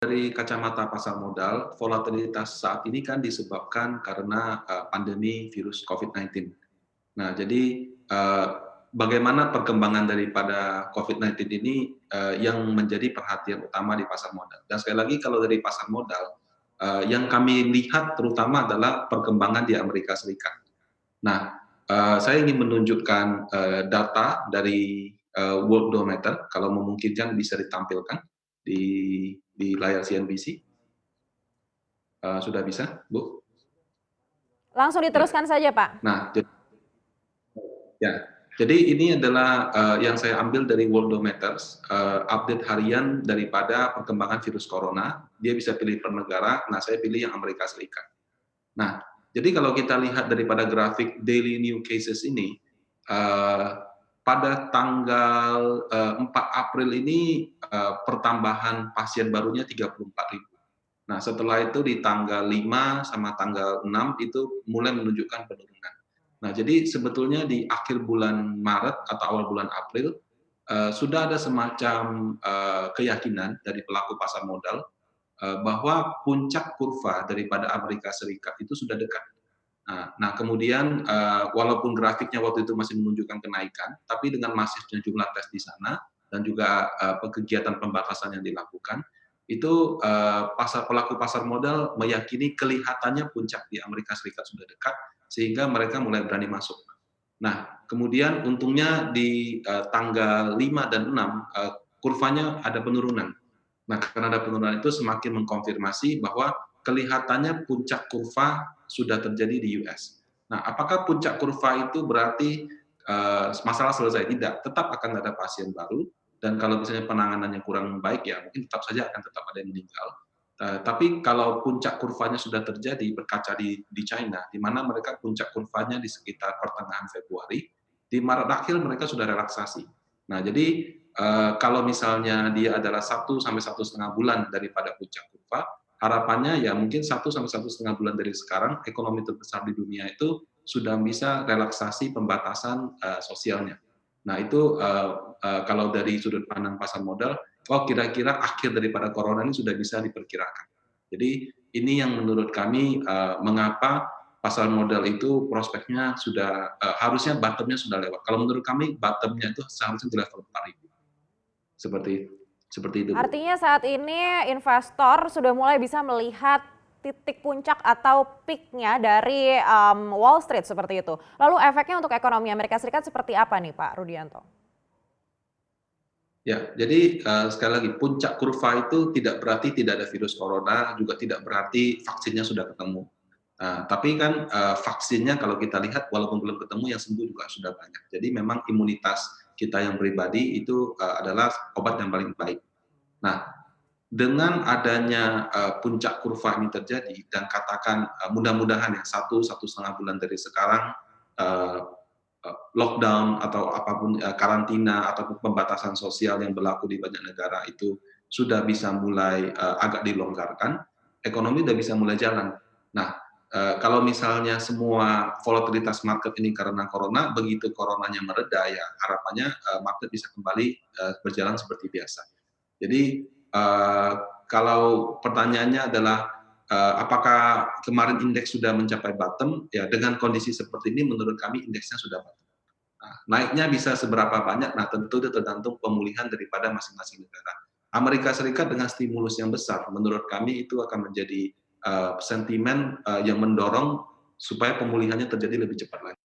Dari kacamata pasar modal, volatilitas saat ini kan disebabkan karena pandemi virus COVID-19. Nah, jadi bagaimana perkembangan daripada COVID-19 ini yang menjadi perhatian utama di pasar modal. Dan sekali lagi kalau dari pasar modal, yang kami lihat terutama adalah perkembangan di Amerika Serikat. Nah, saya ingin menunjukkan data dari Worldometer, kalau memungkinkan bisa ditampilkan di layar CNBC. Sudah bisa, Bu? Langsung Ya. diteruskan saja, Pak. Nah, ya. Jadi ini adalah yang saya ambil dari Worldometers, update harian daripada perkembangan virus corona. Dia bisa pilih per negara, nah saya pilih yang Amerika Serikat. Nah, jadi kalau kita lihat daripada grafik daily new cases ini, pada tanggal 4 April ini pertambahan pasien barunya 34.000. Nah, setelah itu di tanggal 5 sama tanggal 6 itu mulai menunjukkan penurunan. Nah, jadi sebetulnya di akhir bulan Maret atau awal bulan April sudah ada semacam keyakinan dari pelaku pasar modal bahwa puncak kurva daripada Amerika Serikat itu sudah dekat. Nah, kemudian walaupun grafiknya waktu itu masih menunjukkan kenaikan, tapi dengan masifnya jumlah tes di sana dan juga kegiatan pembatasan yang dilakukan, itu pelaku pasar modal meyakini kelihatannya puncak di Amerika Serikat sudah dekat, sehingga mereka mulai berani masuk. Nah, kemudian untungnya di tanggal 5 dan 6 kurvanya ada penurunan. Nah, karena ada penurunan itu semakin mengkonfirmasi bahwa kelihatannya puncak kurva sudah terjadi di US. Nah, apakah puncak kurva itu berarti masalah selesai? Tidak, tetap akan ada pasien baru, dan kalau misalnya penanganannya kurang baik, ya mungkin tetap saja akan tetap ada yang meninggal. Tapi kalau puncak kurvanya sudah terjadi, berkaca di China, di mana mereka puncak kurvanya di sekitar pertengahan Februari, di Maret akhir mereka sudah relaksasi. Nah, jadi kalau misalnya dia adalah 1 sampai 1,5 bulan daripada puncak kurva, harapannya ya mungkin 1 sampai 1,5 bulan dari sekarang, ekonomi terbesar di dunia itu sudah bisa relaksasi pembatasan sosialnya. Nah, itu kalau dari sudut pandang pasar modal, kira-kira akhir daripada corona ini sudah bisa diperkirakan. Jadi ini yang menurut kami mengapa pasar modal itu prospeknya sudah harusnya bottom-nya sudah lewat. Kalau menurut kami bottom-nya itu seharusnya di level 4.000. Seperti itu, Bu. Artinya saat ini investor sudah mulai bisa melihat titik puncak atau peak-nya dari Wall Street seperti itu. Lalu efeknya untuk ekonomi Amerika Serikat seperti apa nih, Pak Rudianto? Ya, jadi sekali lagi puncak kurva itu tidak berarti tidak ada virus corona, juga tidak berarti vaksinnya sudah ketemu. Tapi kan vaksinnya kalau kita lihat walaupun belum ketemu yang sembuh juga sudah banyak. Jadi memang imunitas kita yang pribadi itu adalah obat yang paling baik. Nah, dengan adanya puncak kurva ini terjadi dan katakan mudah-mudahan ya 1,5 bulan dari sekarang uh, lockdown atau apapun karantina ataupun pembatasan sosial yang berlaku di banyak negara itu sudah bisa mulai agak dilonggarkan, ekonomi sudah bisa mulai jalan. Nah, kalau misalnya semua volatilitas market ini karena corona, begitu coronanya mereda ya harapannya market bisa kembali berjalan seperti biasa. Jadi kalau pertanyaannya adalah apakah kemarin indeks sudah mencapai bottom? Ya, dengan kondisi seperti ini menurut kami indeksnya sudah bottom. Nah, naiknya bisa seberapa banyak? Nah, tentu itu tergantung pemulihan daripada masing-masing negara. Amerika Serikat dengan stimulus yang besar, menurut kami itu akan menjadi sentimen yang mendorong supaya pemulihannya terjadi lebih cepat lagi.